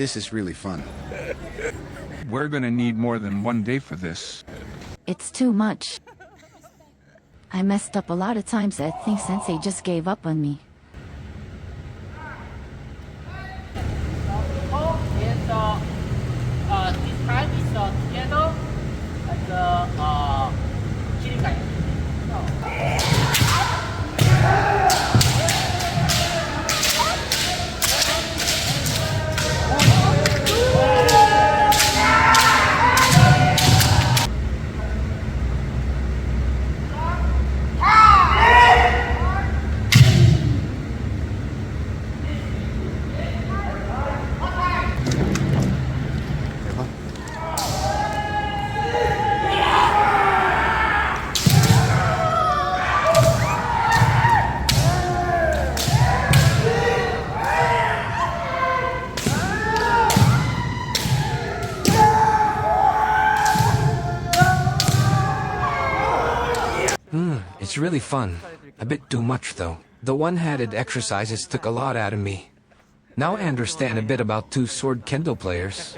This is really fun. We're gonna need more than one day for this. It's too much. I messed up a lot of times. I think Sensei just gave up on me. This time is together and chirikai. It's really fun. A bit too much though. The one-handed exercises took a lot out of me. Now I understand a bit about two-sword Kendo players.